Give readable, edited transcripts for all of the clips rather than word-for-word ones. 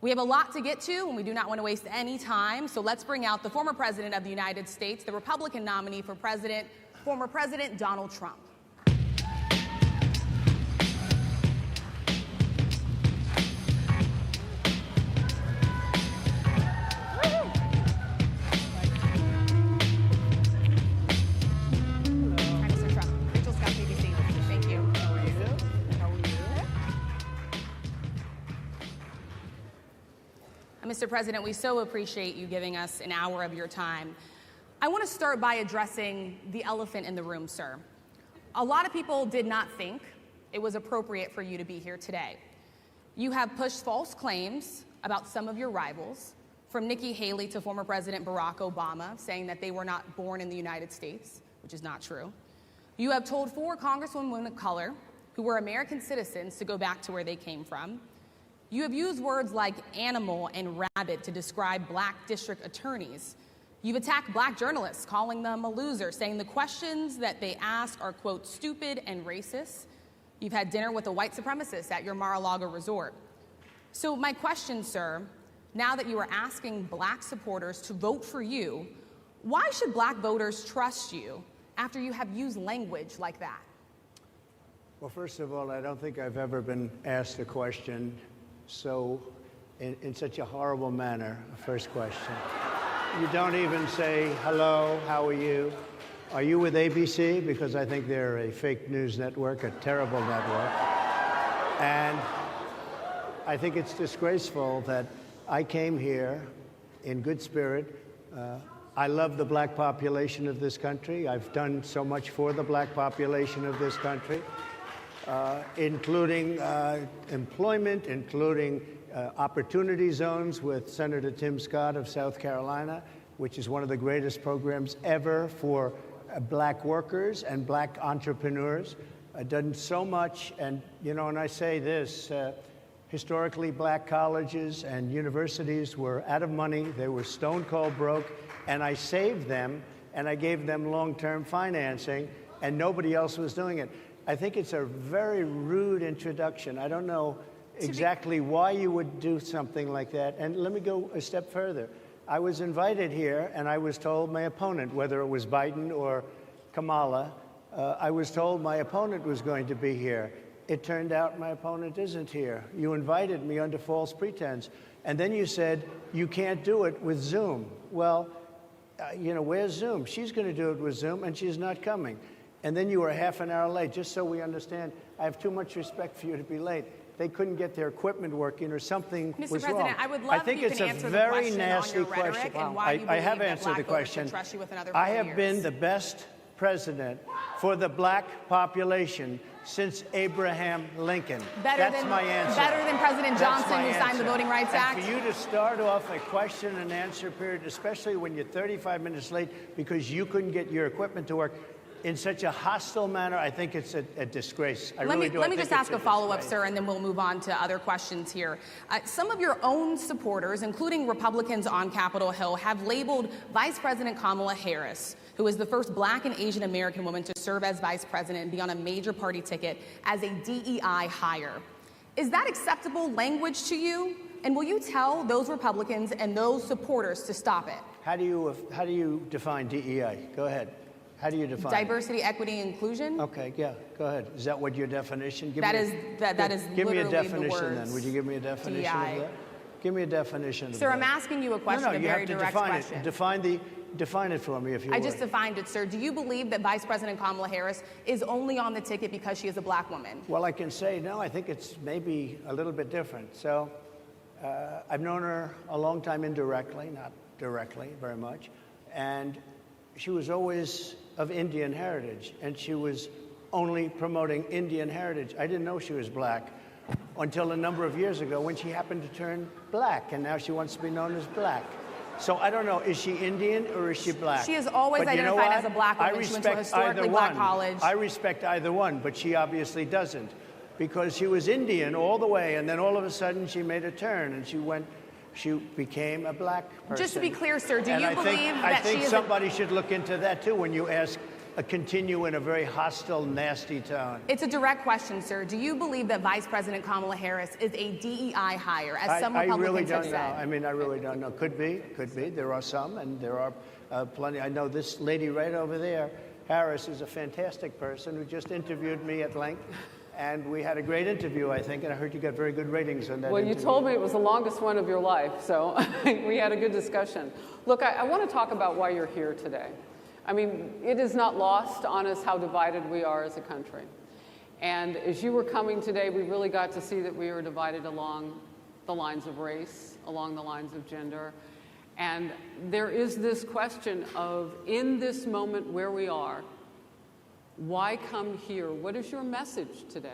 We have a lot to get to, and we do not want to waste any time, so let's bring out the former President of the United States, the Republican nominee for President, former President Donald Trump. Mr. President, we so appreciate you giving us an hour of your time. I want to start by addressing the elephant in the room, sir. A lot of people did not think it was appropriate for you to be here today. You have pushed false claims about some of your rivals, from Nikki Haley to former President Barack Obama, saying that they were not born in the United States, which is not true. You have told 4 congresswomen of color who were American citizens to go back to where they came from. You have used words like animal and rabbit to describe black district attorneys. You've attacked black journalists, calling them a loser, saying the questions that they ask are, quote, stupid and racist. You've had dinner with a white supremacist at your Mar-a-Lago resort. So my question, sir, now that you are asking black supporters to vote for you, why should black voters trust you after you have used language like that? Well, first of all, I don't think I've ever been asked a question in such a horrible manner. First question. You don't even say, hello, how are you? Are you with ABC? Because I think they're a fake news network, a terrible network. And I think it's disgraceful that I came here in good spirit. I love the black population of this country. I've done so much for the black population of this country. Including employment, including opportunity zones with Senator Tim Scott of South Carolina, which is one of the greatest programs ever for black workers and black entrepreneurs. I've done so much, and you know, and I say this, historically black colleges and universities were out of money, they were stone cold broke, and I saved them, and I gave them long-term financing, and nobody else was doing it. I think it's a very rude introduction. I don't know exactly why you would do something like that. And let me go a step further. I was invited here, and I was told my opponent, whether it was Biden or Kamala, I was told my opponent was going to be here. It turned out my opponent isn't here. You invited me under false pretense. And then you said, you can't do it with Zoom. Well, you know, where's Zoom? She's going to do it with Zoom, and she's not coming. And then you were half an hour late, just so we understand. I have too much respect for you to be late. They couldn't get their equipment working or something was wrong. Mr. President, I would love if you can answer the question on your rhetoric and why you believe that black voters should trust you with another 4 years. I have been the best president for the black population since Abraham Lincoln. That's my answer. Better than President Johnson, who signed the Voting Rights Act? And for you to start off a question and answer period, especially when you're 35 minutes late because you couldn't get your equipment to work, in such a hostile manner, I think it's a disgrace. Let me just ask a follow-up, sir, and then we'll move on to other questions here. Some of your own supporters, including Republicans on Capitol Hill, have labeled Vice President Kamala Harris, who is the first black and Asian American woman to serve as vice president and be on a major party ticket, as a DEI hire. Is that acceptable language to you? And will you tell those Republicans and those supporters to stop it? How do you define DEI? Go ahead. How do you define diversity, equity, inclusion? Okay, yeah, go ahead. Is that what your definition? Give me a definition then. Would you give me a definition DEI. of that? Give me a definition of that. Sir, I'm asking you a question, a very direct question. Define it for me, if you would. I just defined it, sir. Do you believe that Vice President Kamala Harris is only on the ticket because she is a black woman? Well, I can say no. I think it's maybe a little bit different. So I've known her a long time indirectly, not directly very much, and she was always of Indian heritage, and she was only promoting Indian heritage. I didn't know she was black until a number of years ago when she happened to turn black, and now she wants to be known as black. So I don't know, is she Indian or is she black? She is always identified as a black woman. She went to a historically black college. I respect either one, but she obviously doesn't, because she was Indian all the way, and then all of a sudden she made a turn, and she became a black person. Just to be clear, sir, do you believe that she is... I think somebody should look into that, too, when you ask continue in a very hostile, nasty tone. It's a direct question, sir. Do you believe that Vice President Kamala Harris is a DEI hire, as some I Republicans really have don't said? know. I mean, I really don't know. Could be. There are some, and there are plenty. I know this lady right over there, Harris, is a fantastic person who just interviewed me at length. And we had a great interview, I think, and I heard you got very good ratings on that interview. You told me it was the longest one of your life, so we had a good discussion. Look, I want to talk about why you're here today. I mean, it is not lost on us how divided we are as a country. And as you were coming today, we really got to see that we were divided along the lines of race, along the lines of gender. And there is this question of, in this moment where we are, why come here? What is your message today?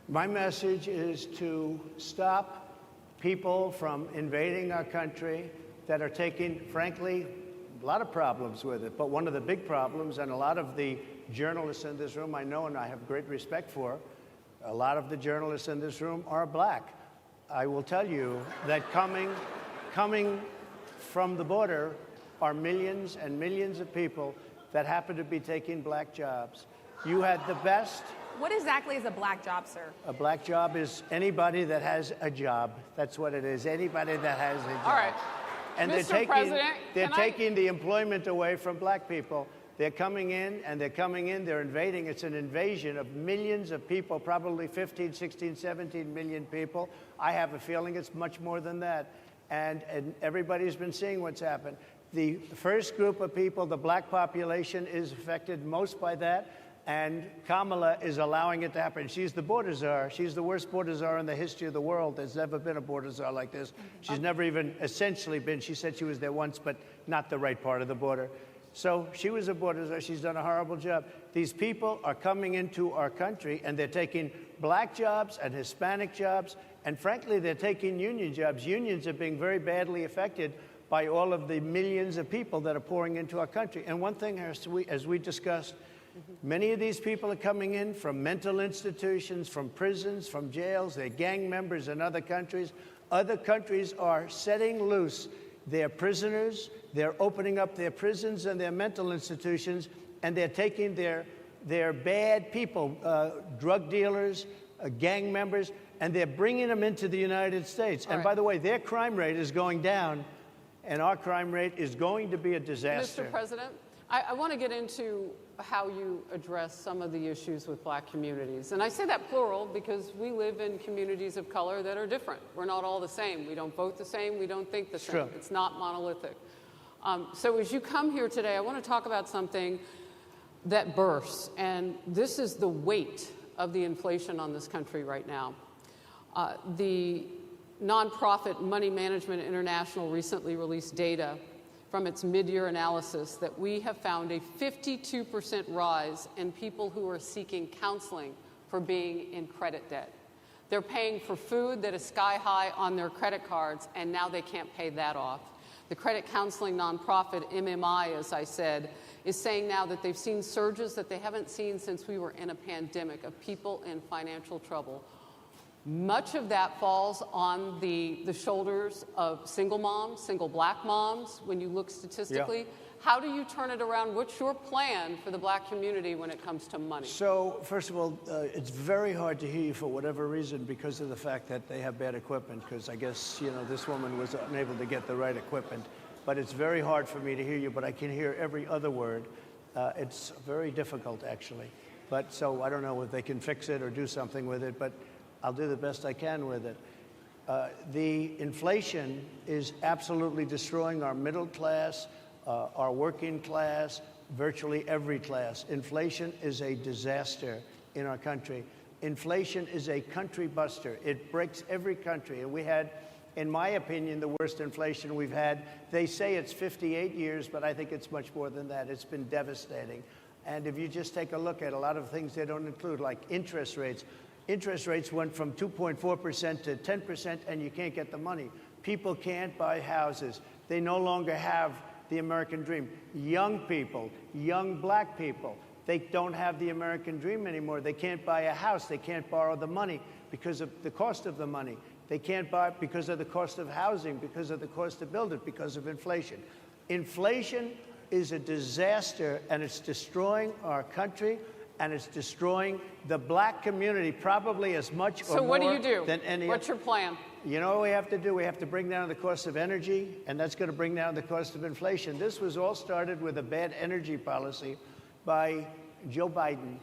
My message is to stop people from invading our country that are taking, frankly, a lot of problems with it. But one of the big problems, and a lot of the journalists in this room I know and I have great respect for, a lot of the journalists in this room are black. I will tell you that coming from the border are millions and millions of people that happen to be taking black jobs. You had the best. What exactly is a black job, sir? A black job is anybody that has a job. That's what it is. Anybody that has a job. All right. And Mr. President, they're taking the employment away from black people. They're coming in, they're invading. It's an invasion of millions of people, probably 15, 16, 17 million people. I have a feeling it's much more than that. And everybody's been seeing what's happened. The first group of people, the black population, is affected most by that, and Kamala is allowing it to happen. She's the border czar. She's the worst border czar in the history of the world. There's never been a border czar like this. She's never even essentially been. She said she was there once, but not the right part of the border. So she was a border czar. She's done a horrible job. These people are coming into our country, and they're taking black jobs and Hispanic jobs, and frankly, they're taking union jobs. Unions are being very badly affected by all of the millions of people that are pouring into our country. And one thing, as we discussed, many of these people are coming in from mental institutions, from prisons, from jails. They're gang members in other countries. Other countries are setting loose their prisoners. They're opening up their prisons and their mental institutions, and they're taking their bad people, drug dealers, gang members, and they're bringing them into the United States. And by the way, their crime rate is going down, and our crime rate is going to be a disaster. Mr. President, I want to get into how you address some of the issues with black communities. And I say that plural because we live in communities of color that are different. We're not all the same. We don't vote the same. We don't think the same. True. It's not monolithic. So as you come here today, I want to talk about something that bursts. And this is the weight of the inflation on this country right now. The nonprofit Money Management International recently released data from its mid-year analysis that we have found a 52% rise in people who are seeking counseling for being in credit debt. They're paying for food that is sky high on their credit cards, and now they can't pay that off. The credit counseling nonprofit MMI, as I said, is saying now that they've seen surges that they haven't seen since we were in a pandemic of people in financial trouble. Much of that falls on the shoulders of single moms, single black moms, when you look statistically. Yeah. How do you turn it around? What's your plan for the black community when it comes to money? So, first of all, it's very hard to hear you for whatever reason because of the fact that they have bad equipment, because I guess, this woman was unable to get the right equipment. But it's very hard for me to hear you, but I can hear every other word. It's very difficult, actually. But so I don't know if they can fix it or do something with it, but I'll do the best I can with it. The inflation is absolutely destroying our middle class, our working class, virtually every class. Inflation is a disaster in our country. Inflation is a country buster. It breaks every country. And we had, in my opinion, the worst inflation we've had. They say it's 58 years, but I think it's much more than that. It's been devastating. And if you just take a look at a lot of things they don't include, like interest rates. Interest rates went from 2.4% to 10%, and you can't get the money. People can't buy houses. They no longer have the American dream. Young people, young black people, they don't have the American dream anymore. They can't buy a house. They can't borrow the money because of the cost of the money. They can't buy it because of the cost of housing, because of the cost to build it, because of inflation. Inflation is a disaster, and it's destroying our country, and it's destroying the black community probably as much or So what do more you do? than any What's your plan? You know what we have to do? We have to bring down the cost of energy, and that's going to bring down the cost of inflation. This was all started with a bad energy policy by Joe Biden.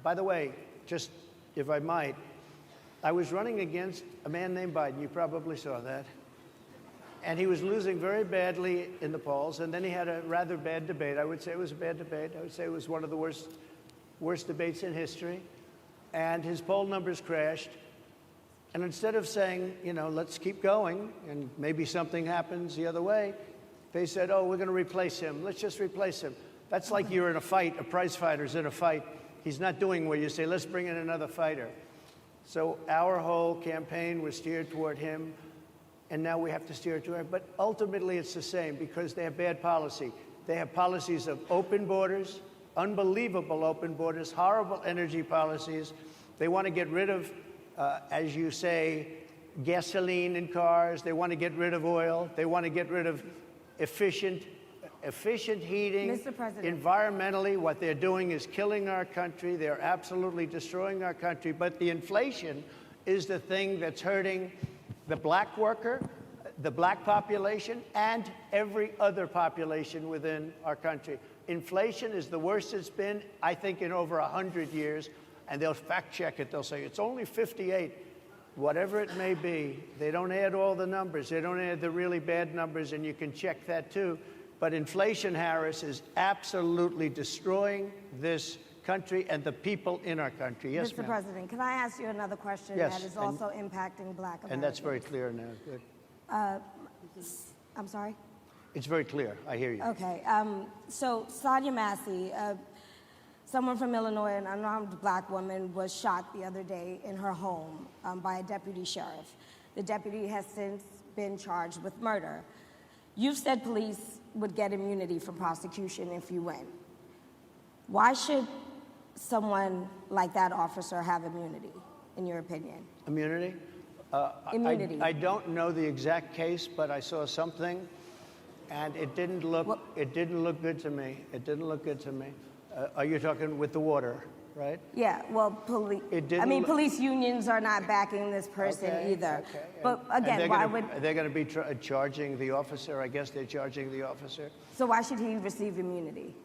By the way, just if I might, I was running against a man named Biden. You probably saw that. And he was losing very badly in the polls, and then he had a rather bad debate. I would say it was a bad debate. I would say it was one of the worst debates in history. And his poll numbers crashed. And instead of saying, you know, let's keep going and maybe something happens the other way, they said, oh, we're going to replace him. Let's just replace him. That's like you're in a fight, a prize fighter's in a fight. He's not doing well. You say, let's bring in another fighter. So our whole campaign was steered toward him, and now we have to steer toward him. But ultimately, it's the same because they have bad policy. They have policies of open borders, unbelievable open borders, horrible energy policies. They want to get rid of, as you say, gasoline in cars. They want to get rid of oil. They want to get rid of efficient heating. Mr. President. Environmentally, what they're doing is killing our country. They're absolutely destroying our country. But the inflation is the thing that's hurting the black worker, the black population, and every other population within our country. Inflation is the worst it's been, I think, in over 100 years. And they'll fact check it. They'll say it's only 58. Whatever it may be, they don't add all the numbers. They don't add the really bad numbers, and you can check that too. But inflation, Harris, is absolutely destroying this country and the people in our country. Yes, Mr. ma'am. President, can I ask you another question Yes, that is and- also impacting black Americans? And that's very clear now. Good. I'm sorry? It's very clear. I hear you. Okay. So Sonia Massey, someone from Illinois, an unarmed black woman, was shot the other day in her home by a deputy sheriff. The deputy has since been charged with murder. You've said police would get immunity from prosecution if you win. Why should someone like that officer have immunity, in your opinion? Immunity? Immunity. I don't know the exact case, but I saw something, and it didn't look good to me. It didn't look good to me. Are you talking with the water, right? Yeah, well, police unions are not backing this person either. Okay. But again, why would... They're going to be charging the officer. I guess they're charging the officer. So why should he receive immunity?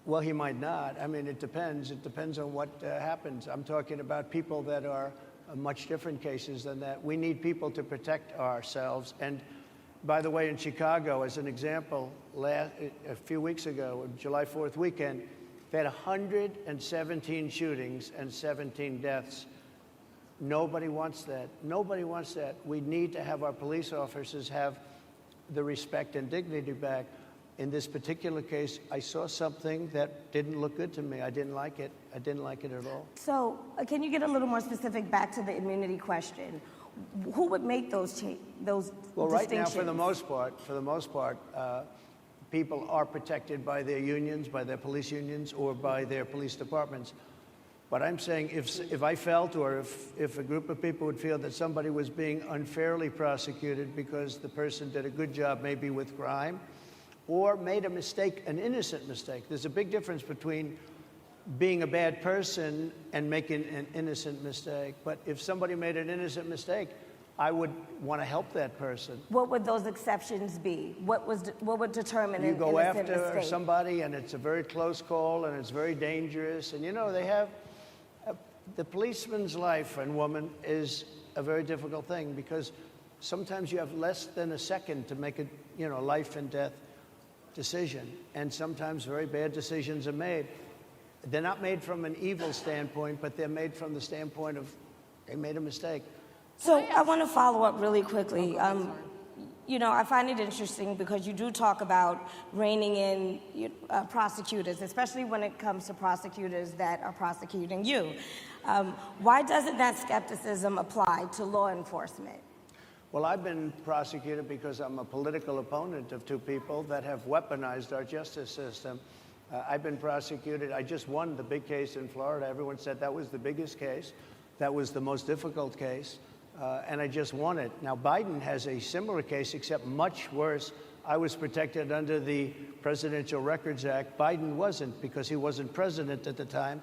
Well, he might not. I mean, it depends. It depends on what happens. I'm talking about people that are much different cases than that. We need people to protect ourselves. And by the way, in Chicago, as an example, a few weeks ago, July 4th weekend, they had 117 shootings and 17 deaths. Nobody wants that. Nobody wants that. We need to have our police officers have the respect and dignity back. In this particular case, I saw something that didn't look good to me. I didn't like it. I didn't like it at all. So can you get a little more specific back to the immunity question? Who would make those distinctions? Well, right now, for the most part, people are protected by their unions, by their police unions, or by their police departments. But I'm saying if I felt, or if a group of people would feel that somebody was being unfairly prosecuted because the person did a good job maybe with crime, or made a mistake, an innocent mistake. There's a big difference between being a bad person and making an innocent mistake. But if somebody made an innocent mistake, I would want to help that person. What would those exceptions be? What would determine You an go innocent after mistake? somebody, and it's a very close call, and it's very dangerous. And you know, they have the policeman's life and woman is a very difficult thing because sometimes you have less than a second to make a life and death decision, and sometimes very bad decisions are made. They're not made from an evil standpoint, but they're made from the standpoint of they made a mistake. So I want to follow up really quickly. I find it interesting because you do talk about reining in prosecutors, especially when it comes to prosecutors that are prosecuting you. Why doesn't that skepticism apply to law enforcement? Well, I've been prosecuted because I'm a political opponent of two people that have weaponized our justice system. I've been prosecuted. I just won the big case in Florida. Everyone said that was the biggest case. That was the most difficult case. and I just won it. Now, Biden has a similar case, except much worse. I was protected under the Presidential Records Act. Biden wasn't, because he wasn't president at the time,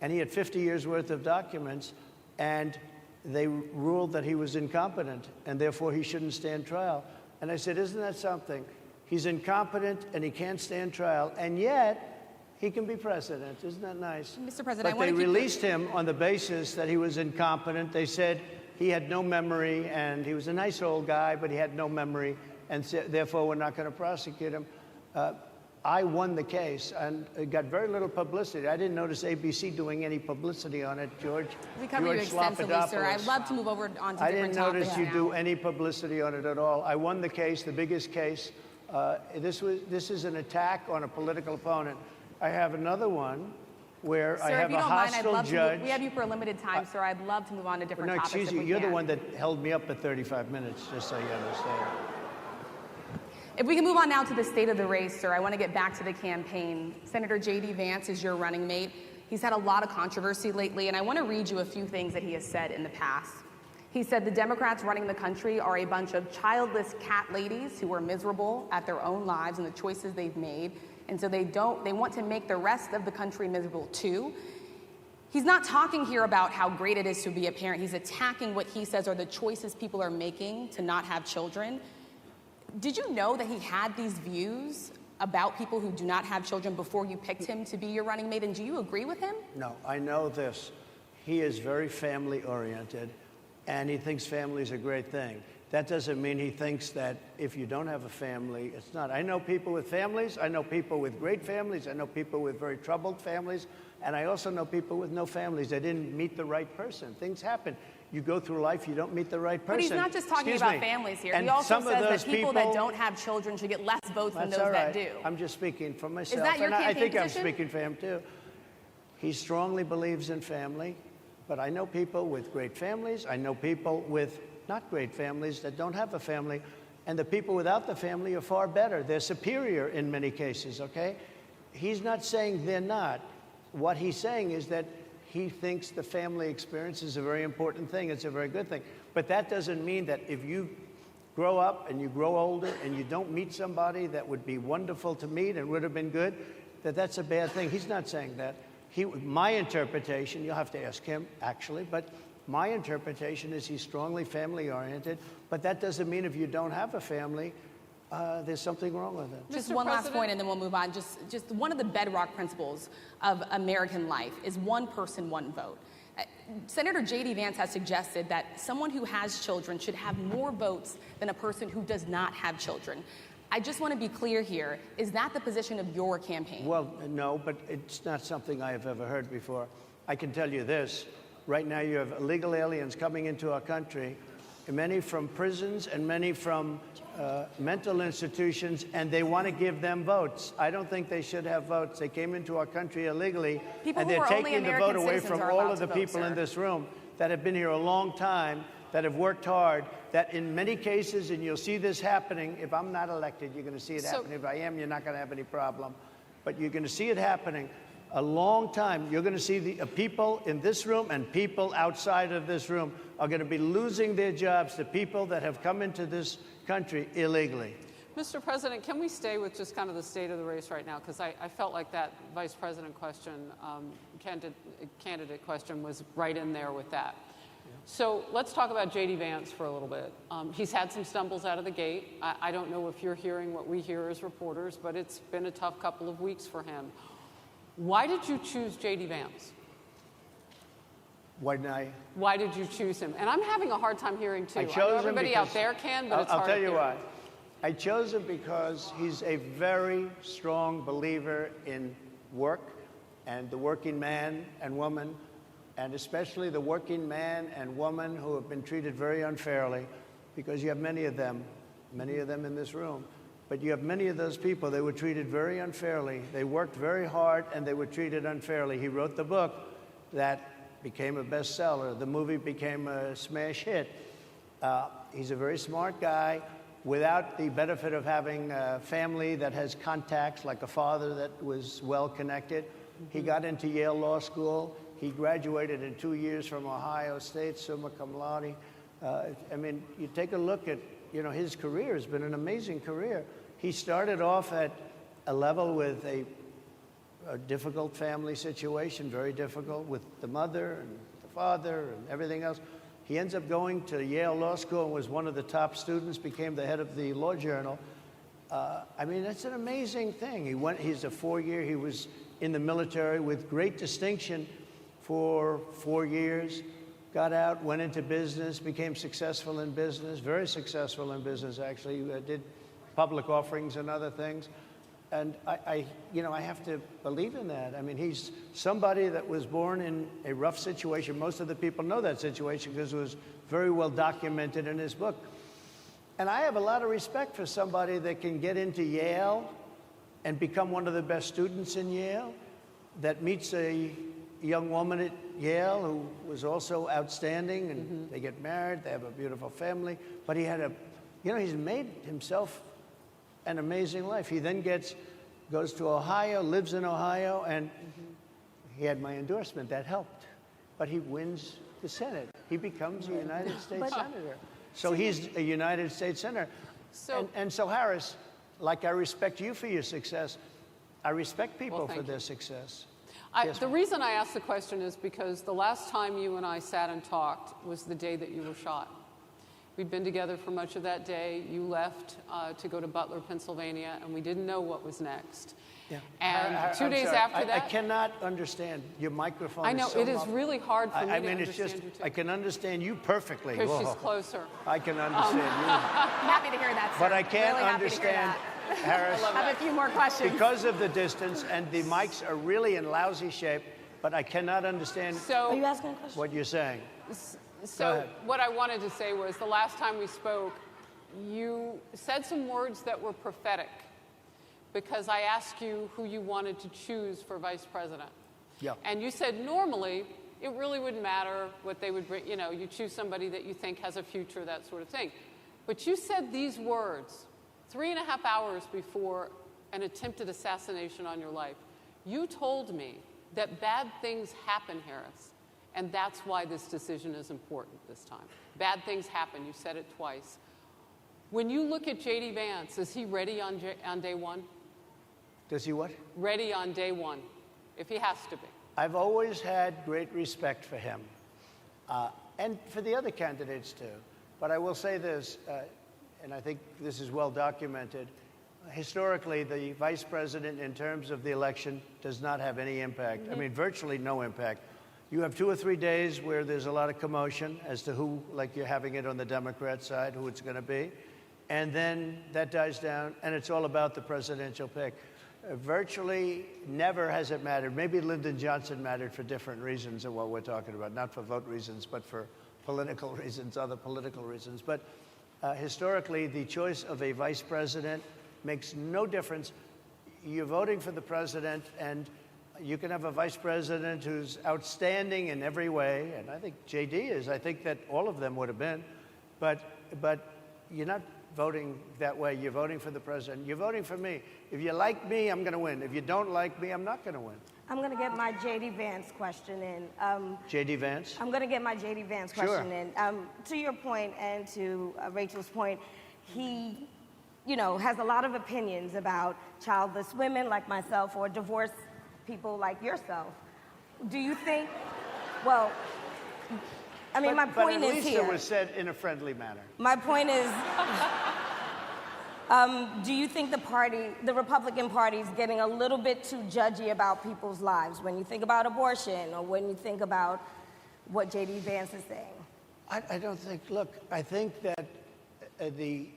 and he had 50 years worth of documents, and they ruled that he was incompetent, and therefore he shouldn't stand trial. And I said, isn't that something? He's incompetent, and he can't stand trial, and yet he can be president. Isn't that nice? Mr. President, but they released him on the basis that he was incompetent. They said he had no memory, and he was a nice old guy, but he had no memory, and therefore we're not going to prosecute him. I won the case, and it got very little publicity. I didn't notice ABC doing any publicity on it, George. We covered you extensively, sir. I'd love to move over on to I different didn't topics notice you now. do any publicity on it at all. I won the case, the biggest case. This is an attack on a political opponent. I have another one where Sir, I have if you a don't mind, I'd hostile love judge. to. We have you for a limited time, sir. I'd love to move on to different No, topics. excuse if you. we You're the can. one that held me up at 35 minutes, just so you understand. If we can move on now to the state of the race, sir, I want to get back to the campaign. Senator J.D. Vance is your running mate. He's had a lot of controversy lately, and I want to read you a few things that he has said in the past. He said the Democrats running the country are a bunch of childless cat ladies who are miserable at their own lives and the choices they've made, and so they want to make the rest of the country miserable too. He's not talking here about how great it is to be a parent. He's attacking what he says are the choices people are making to not have children. Did you know that he had these views about people who do not have children before you picked him to be your running mate, and do you agree with him? No, I know this. He is very family-oriented, and he thinks family is a great thing. That doesn't mean he thinks that if you don't have a family, it's not. I know people with families. I know people with great families. I know people with very troubled families. And I also know people with no families. They didn't meet the right person. Things happen. You go through life, you don't meet the right person. But he's not just talking about families here. And he also some of says those that people that don't have children should get less votes than those that do. I'm just speaking for myself. Is that your and I campaign think position? I'm speaking for him, too. He strongly believes in family, but I know people with great families. I know people with not great families that don't have a family, and the people without the family are far better. They're superior in many cases, okay? He's not saying they're not. What he's saying is that he thinks the family experience is a very important thing. It's a very good thing. But that doesn't mean that if you grow up and you grow older and you don't meet somebody that would be wonderful to meet and would have been good, that that's a bad thing. He's not saying that. My interpretation, you'll have to ask him, actually, but my interpretation is he's strongly family-oriented, but that doesn't mean if you don't have a family, there's something wrong with it. Just Mr. one last President? point, and then we'll move on. Just one of the bedrock principles of American life is one person, one vote. Senator J.D. Vance has suggested that someone who has children should have more votes than a person who does not have children. I just want to be clear here. Is that the position of your campaign? Well, no, but it's not something I have ever heard before. I can tell you this. Right now you have illegal aliens coming into our country, many from prisons and many from mental institutions, and they want to give them votes. I don't think they should have votes. They came into our country illegally, People and who they're are only taking the American vote away citizens from are all allowed of the to vote, people sir. in this room that have been here a long time, that have worked hard, that in many cases, and you'll see this happening, if I'm not elected, you're going to see it happening. If I am, you're not going to have any problem. But you're going to see it happening a long time. You're going to see the people in this room and people outside of this room are going to be losing their jobs to people that have come into this country illegally. Mr. President, can we stay with just kind of the state of the race right now? Because I felt like that vice president question, candidate question was right in there with that. So let's talk about J.D. Vance for a little bit. He's had some stumbles out of the gate. I don't know if you're hearing what we hear as reporters, but it's been a tough couple of weeks for him. Why did you choose J.D. Vance? Why did you choose him? And I'm having a hard time hearing, too. I I know chose him everybody because, out there can, but it's I'll hard tell to you hear. why. I chose him because he's a very strong believer in work and the working man and woman, and especially the working man and woman who have been treated very unfairly, because you have many of them in this room. But you have many of those people, they were treated very unfairly. They worked very hard and they were treated unfairly. He wrote the book that became a bestseller. The movie became a smash hit. He's a very smart guy without the benefit of having a family that has contacts, like a father that was well connected. He got into Yale Law School. He graduated in 2 years from Ohio State, summa cum laude. I mean, you take a look at, you know, his career has been an amazing career. He started off at a level with a difficult family situation, very difficult with the mother and the father and everything else. He ends up going to Yale Law School and was one of the top students, became the head of the Law Journal. I mean, that's an amazing thing. He's a 4-year, he was in the military with great distinction for 4 years, got out, went into business, became successful in business, very successful in business, actually, did public offerings and other things. And you know, I have to believe in that. I mean, he's somebody that was born in a rough situation. Most of the people know that situation because it was very well documented in his book. And I have a lot of respect for somebody that can get into Yale and become one of the best students in Yale, that meets a young woman at Yale who was also outstanding, and they get married, they have a beautiful family. But he had you know, he's made himself an amazing life. He then goes to Ohio, lives in Ohio, and he had my endorsement. That helped. But he wins the Senate. He becomes a United States Senator. So he's a United States Senator. So, and so, Harris, like I respect you for your success, I respect people for their success. The reason I asked the question is because the last time you and I sat and talked was the day that you were shot. We'd been together for much of that day. You left to go to Butler, Pennsylvania, and we didn't know what was next. Yeah. And 2 days after that... I cannot understand. Your microphone I know, is so it is really hard for me to understand you, too. I can understand you perfectly. Because she's closer. I can understand you. I'm happy to hear that, sir. But I can't really understand, Harris. I have a few more questions. Because of the distance, and the mics are really in lousy shape, but I cannot understand Are you asking a question? what you're saying. So what I wanted to say was the last time we spoke, you said some words that were prophetic because I asked you who you wanted to choose for vice president. Yeah. And you said normally it really wouldn't matter what they would bring. You know, you choose somebody that you think has a future, that sort of thing. But you said these words 3.5 hours before an attempted assassination on your life. You told me that bad things happen, Harris. And that's why this decision is important this time. Bad things happen. You said it twice. When you look at J.D. Vance, is he ready on day one? Does he what? Ready on day one, if he has to be. I've always had great respect for him, and for the other candidates too. But I will say this, and I think this is well documented. Historically, the vice president, in terms of the election, does not have any impact. I mean, virtually no impact. You have 2 or 3 days where there's a lot of commotion as to who, like you're having it on the Democrat side, who it's going to be. And then that dies down, and it's all about the presidential pick. Virtually never has it mattered. Maybe Lyndon Johnson mattered for different reasons of what we're talking about, not for vote reasons, but for political reasons, other political reasons. But historically, the choice of a vice president makes no difference. You're voting for the president, and you can have a vice president who's outstanding in every way, and I think J.D. is. I think that all of them would have been. But you're not voting that way. You're voting for the president. You're voting for me. If you like me, I'm going to win. If you don't like me, I'm not going to win. I'm going to get my J.D. Vance question in. J.D. Vance? I'm going to get my J.D. Vance question in. To your point and to Rachel's point, he, you know, has a lot of opinions about childless women like myself or divorced people like yourself. Do you think, well, I mean, my point is here. But at least it was said in a friendly manner. My point is, do you think the Republican Party is getting a little bit too judgy about people's lives when you think about abortion or when you think about what J.D. Vance is saying? I don't think, look, I think that the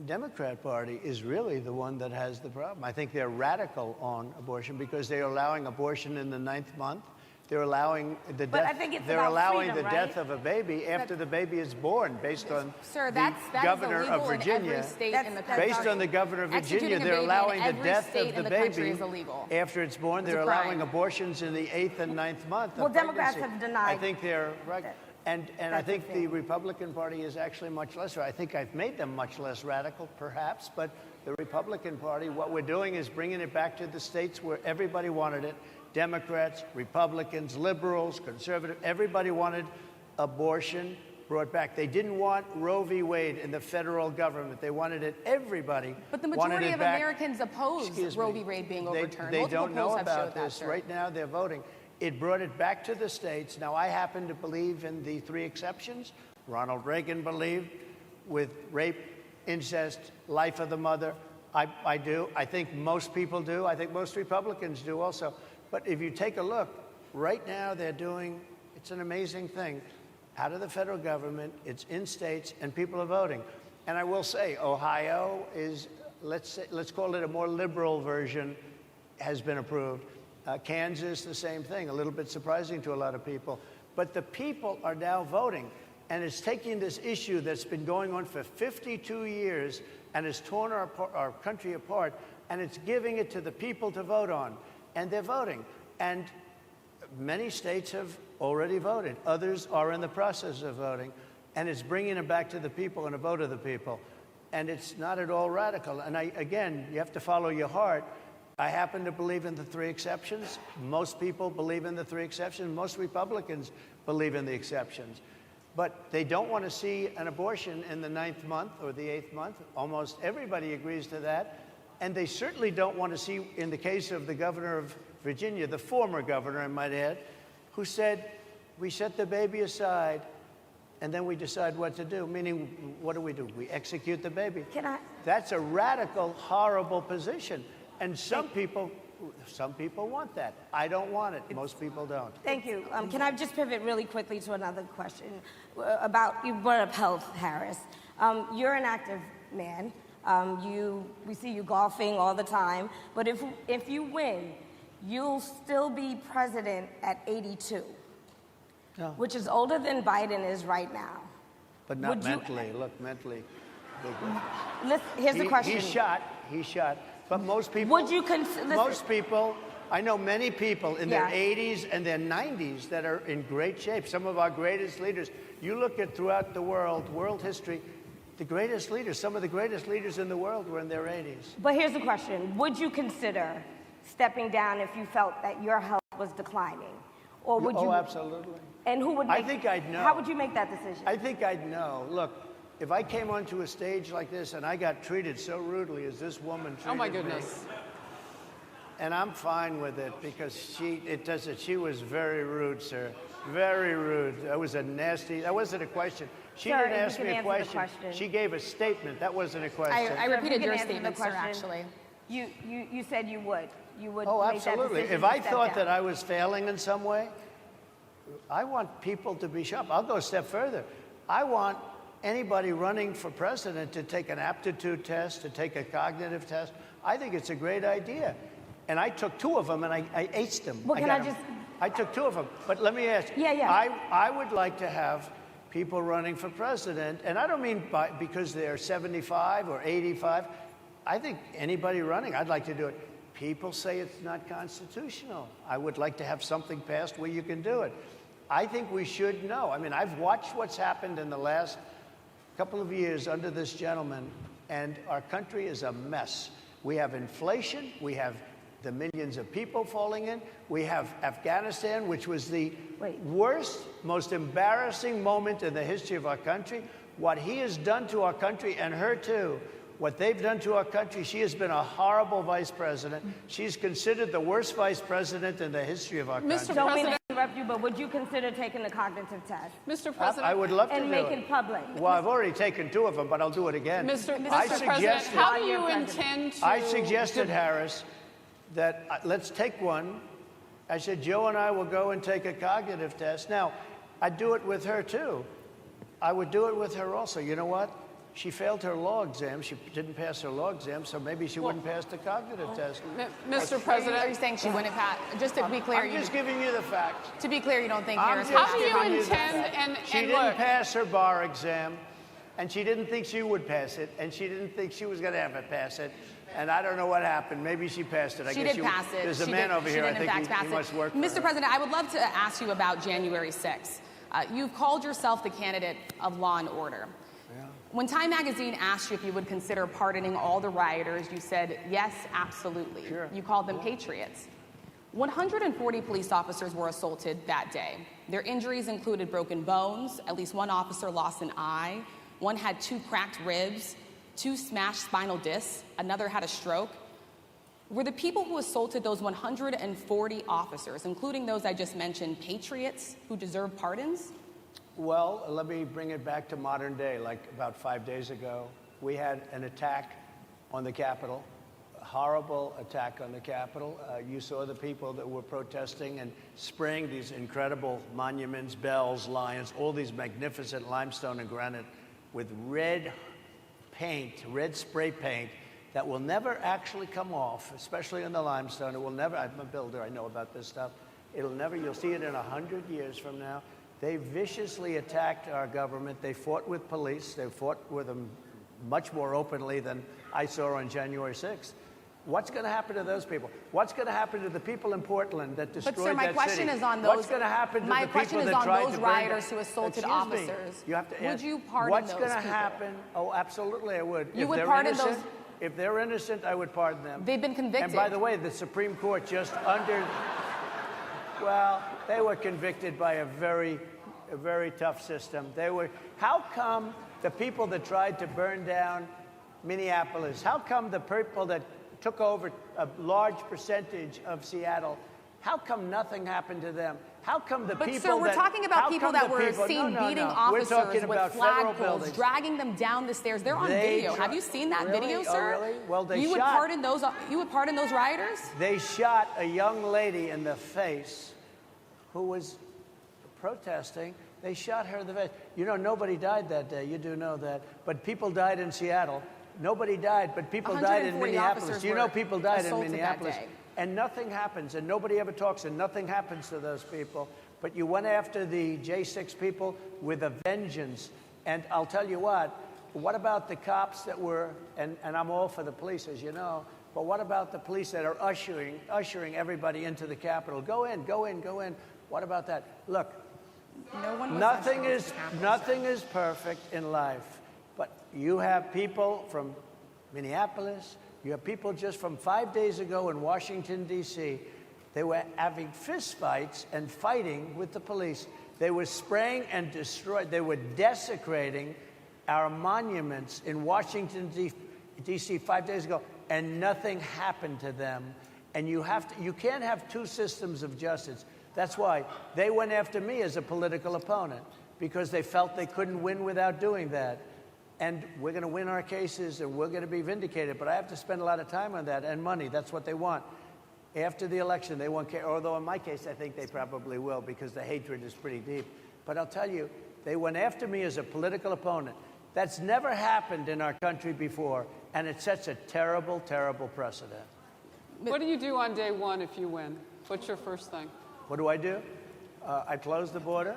Democrat Party is really the one that has the problem. I think they're radical on abortion because they're allowing abortion in the 9th month. They're allowing the death. But I think it's they're about allowing freedom, the death of a baby after the baby is born, based on the governor of Virginia. In every state in the country. Based on the governor of Virginia, they're allowing the death of the baby after it's born. They're allowing abortions in the 8th and 9th month. Well, Democrats have denied. I think they're right. And I think the Republican Party is actually much less. I think I've made them much less radical, perhaps, but the Republican Party, what we're doing is bringing it back to the states where everybody wanted it. Democrats, Republicans, liberals, conservatives, everybody wanted abortion brought back. They didn't want Roe v. Wade in the federal government. They wanted it, everybody But the wanted majority it of back. Americans oppose Excuse Roe me. v. Wade being overturned. They Multiple don't know polls have about showed that, this. sir. Right now, they're voting. It brought it back to the states. Now, I happen to believe in the 3 exceptions. Ronald Reagan believed with rape, incest, life of the mother. I do. I think most people do. I think most Republicans do also. But if you take a look, right now they're doing, it's an amazing thing, out of the federal government, it's in states, and people are voting. And I will say, Ohio is, let's call it a more liberal version, has been approved. Kansas, the same thing, a little bit surprising to a lot of people. But the people are now voting. And it's taking this issue that's been going on for 52 years and has torn our country apart, and it's giving it to the people to vote on. And they're voting. And many states have already voted. Others are in the process of voting. And it's bringing it back to the people and a vote of the people. And it's not at all radical. And again, you have to follow your heart. I happen to believe in the 3 exceptions. Most people believe in the 3 exceptions. Most Republicans believe in the exceptions. But they don't want to see an abortion in the 9th month or the 8th month. Almost everybody agrees to that. And they certainly don't want to see, in the case of the governor of Virginia, the former governor, I might add, who said, we set the baby aside and then we decide what to do. Meaning, what do? We execute the baby. That's a radical, horrible position. And some people want that. I don't want it. Most people don't. Thank you. Can I just pivot really quickly to another question about, you brought up health, Harris. You're an active man. We see you golfing all the time. But if you win, you'll still be president at 82, which is older than Biden is right now. But not mentally. Look, mentally. Here's the question. He's shot. But most people, would you consider? Most people, I know many people in their 80s and their 90s that are in great shape. Some of our greatest leaders. You look at throughout the world history, the greatest leaders, some of the greatest leaders in the world were in their 80s. But here's the question. Would you consider stepping down if you felt that your health was declining? Or would you? Oh, absolutely. And who would I think I'd know. How would you make that decision? I think I'd know. Look, if I came onto a stage like this and I got treated so rudely as this woman treated me. Oh, my goodness. And I'm fine with it because she was very rude, sir. Very rude. That wasn't a question. She didn't ask me a question. She gave a statement. That wasn't a question. I repeated your statement, sir, actually. You said you would. You would Oh, make that absolutely. decision If I to step thought down. that I was failing in some way, I want people to be sharp. I'll go a step further. I want anybody running for president to take an aptitude test, to take a cognitive test. I think it's a great idea. And I took 2 of them and I aced them. Well, I took 2 of them. But let me ask you. I would like to have people running for president, and I don't mean because they're 75 or 85. I think anybody running, I'd like to do it. People say it's not constitutional. I would like to have something passed where you can do it. I think we should know. I mean, I've watched what's happened in the last couple of years under this gentleman, and our country is a mess. We have inflation. We have the millions of people falling in. We have Afghanistan, which was the worst, most embarrassing moment in the history of our country. What he has done to our country, and her too, what they've done to our country, she has been a horrible vice president. She's considered the worst vice president in the history of our country. Mr. Don't mean President. to interrupt you, but would you consider taking the cognitive test? Mr. President. I would love to do it. And make it public. Well, I've already taken 2 of them, but I'll do it again. Mr. President, how do you intend to... I suggested, Harris, that let's take one. I said, Joe and I will go and take a cognitive test. Now, I'd do it with her, too. I would do it with her also. You know what? She failed her law exam. She didn't pass her law exam, so maybe she wouldn't pass the cognitive test. Mr. President... Are you saying she wouldn't pass? Just to be clear... I'm just giving you the facts. To be clear, you don't think Harris... How do you intend... She didn't pass her bar exam, and she didn't think she would pass it, and she didn't think she was going to ever pass it. And I don't know what happened. Maybe she passed it. She did pass it. There's a man over here. I think he must work for her. Mr. President, I would love to ask you about January 6th. You've called yourself the candidate of law and order. Yeah. When Time Magazine asked you if you would consider pardoning all the rioters, you said, yes, absolutely. Sure. You called them patriots. 140 police officers were assaulted that day. Their injuries included broken bones, at least one officer lost an eye, one had 2 cracked ribs, 2 smashed spinal discs, another had a stroke. Were the people who assaulted those 140 officers, including those I just mentioned, patriots who deserve pardons? Well, let me bring it back to modern day. Like about 5 days ago, we had an attack on the Capitol, a horrible attack on the Capitol. You saw the people that were protesting and spraying these incredible monuments, bells, lions, all these magnificent limestone and granite with red paint, red spray paint, that will never actually come off, especially in the limestone. It will never, I'm a builder, I know about this stuff. It'll never, you'll see it in 100 years from now. They viciously attacked our government. They fought with police. They fought with them much more openly than I saw on January 6th. What's going to happen to those people? What's going to happen to the people in Portland that destroyed that city? But sir, my question is on those. What's going to happen to the people that tried to burn down? My question is on those rioters who assaulted Excuse me. officers. You have to would you pardon what's those going to people? happen? Oh, absolutely, I would. You If would they're pardon innocent, those? If they're innocent, I would pardon them. They've been convicted. And by the way, the Supreme Court just well, they were convicted by a very tough system. How come the people that tried to burn down Minneapolis, how come the people that took over a large percentage of Seattle, how come nothing happened to them? How come the people But sir, we're talking about people that were seen beating officers with flagpoles, dragging them down the stairs. They're on video. Have you seen that video, sir? Oh, really? Well, they you would pardon those. You would pardon those rioters? They shot a young lady in the face who was protesting. They shot her in the face. You know, nobody died that day. You do know that. But people died in Seattle. Nobody died, but people died in Minneapolis. You know people died in Minneapolis. And nothing happens, and nobody ever talks, and nothing happens to those people. But you went after the J6 people with a vengeance. And I'll tell you what about the cops that were, and I'm all for the police, as you know, but what about the police that are ushering everybody into the Capitol? Go in, go in, go in. What about that? Look, nothing is perfect in life. But you have people from Minneapolis, you have people just from 5 days ago in Washington, D.C. They were having fistfights and fighting with the police. They were spraying and destroying. They were desecrating our monuments in Washington, D.C. 5 days ago, and nothing happened to them. And you can't have two systems of justice. That's why they went after me as a political opponent, because they felt they couldn't win without doing that. And we're going to win our cases, and we're going to be vindicated. But I have to spend a lot of time on that and money. That's what they want. After the election, they won't care. Although in my case, I think they probably will, because the hatred is pretty deep. But I'll tell you, they went after me as a political opponent. That's never happened in our country before, and it sets a terrible, terrible precedent. What do you do on day one if you win? What's your first thing? What do? I close the border.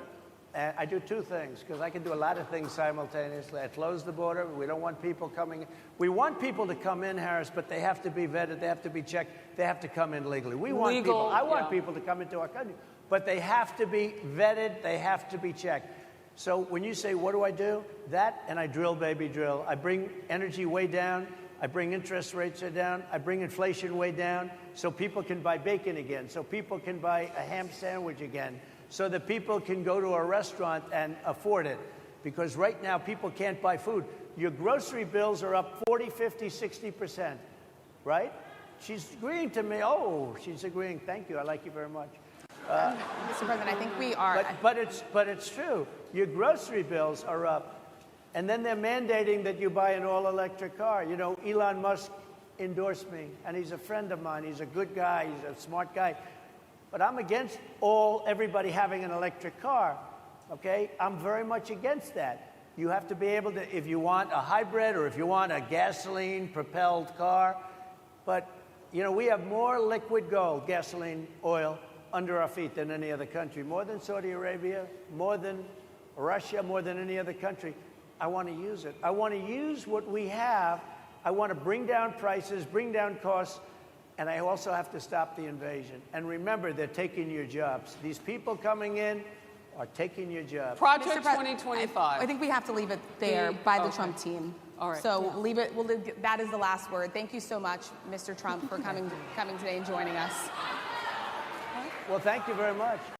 And I do two things, because I can do a lot of things simultaneously. I close the border. We don't want people coming in. We want people to come in, Harris, but they have to be vetted. They have to be checked. They have to come in legally. I want people to come into our country, but they have to be vetted. They have to be checked. So when you say, what do? That, and I drill, baby, drill. I bring energy way down. I bring interest rates down. I bring inflation way down, so people can buy bacon again, so people can buy a ham sandwich again, so that people can go to a restaurant and afford it. Because right now, people can't buy food. Your grocery bills are up 40, 50, 60%, right? She's agreeing to me. Oh, she's agreeing. Thank you. I like you very much. Mr. President, I think we are. But it's true. Your grocery bills are up. And then they're mandating that you buy an all-electric car. You know, Elon Musk endorsed me, and he's a friend of mine. He's a good guy. He's a smart guy. But I'm against everybody having an electric car, okay? I'm very much against that. You have to be able to, if you want a hybrid or if you want a gasoline-propelled car. But, you know, we have more liquid gold, gasoline, oil, under our feet than any other country. More than Saudi Arabia, more than Russia, more than any other country. I want to use it. I want to use what we have. I want to bring down prices, bring down costs. And I also have to stop the invasion. And remember, they're taking your jobs. These people coming in are taking your jobs. Project 2025. I think we have to leave it there by the Trump team. All right. So leave it. That is the last word. Thank you so much, Mr. Trump, for coming today and joining us. Well, thank you very much.